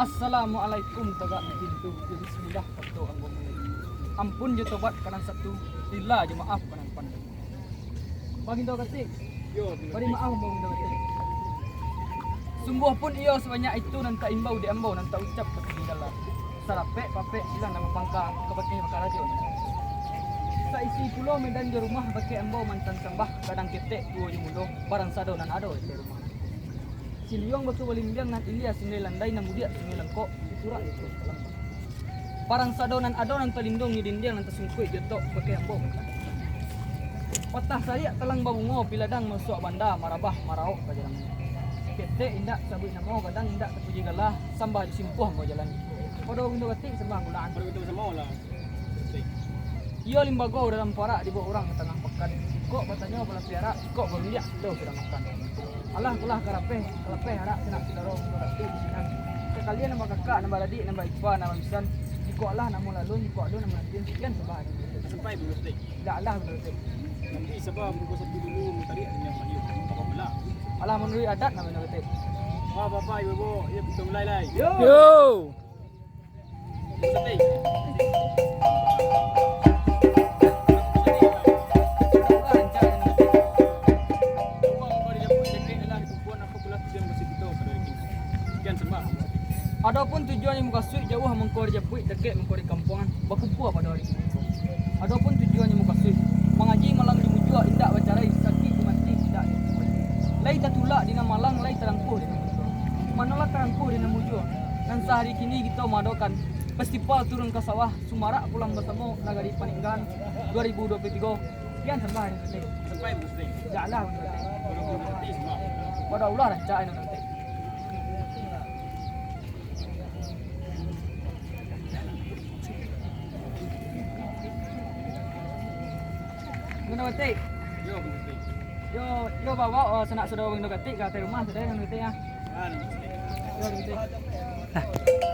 Assalamualaikum tagak pintu. Bismillah pato ang bumi. Ampun jo tobat kanang satu. Lila jo maaf kanang pandang. Bagi do kasih. Yo, bari maaf bang do kasih. Sungguh pun iyo sebanyak itu nanta imbau di ambau nanta ucap ke dalam. Sarape pape silang nama pangka kepakai bakar radio. Sa isi pulau medan di rumah pakai ambau mantan sembah kadang ketek dua mulo barang sado nan ado di rumah. Siliong batu walimbiang nan ilia sinai landai nan mudia sinai langkok surat itu kalang. Barang sado nan ado nan pelindung di dindiang nan tersungkui jotok pakai ambau. Patah saya telang babungo piladang masuk banda marabah maraok ka jalan. Ketek indak sabui namo kadang indak terpuji galah sambah disimpuh mau jalan. Podo window ketik sembah gulaan. Podo itu semua lah. Iyo limbago dalam parak di bawah orang tengah pekan. Kok katanya bola piara, kok berliak tu sudah makan. Allah kulah karape harap senak sidaro berarti di sini. Sekalian nama kakak, nama adik, nama ipa, nama misan. Ikut Allah nama lalu, ikut Allah nama nanti sekian sebab. Sampai berarti. Dah Allah berarti. Nanti sebab buku satu dulu tadi ada yang maju. Apa pula? Allah menurut adat nama berarti. Wah bapak ibu, ya kita mulai. Yo. Sampai. Adapun tujuan yang mukasui jauh mengkor jepui dekat mengkor kampungan bakumpul pada hari ini. Adapun tujuan yang mukasui mengaji malang di mujua indak bacarai sakit mati tidak. Lai tatulak dina malang lai terangkuh dina mujua. Manalah terangkuh dina mujua. Dan sehari kini kita mengadakan festival Turun Kasawah Sumarak pulang bersama Nagari Paninggan 2023. Sekian sembah hari ini. Sampai muslim. Jalah nanti. Pada ulah dah cak nanti. Guna ketik. Yo bawa senak sudah guna ketik ke rumah sudah guna ketik ya. Yo ketik.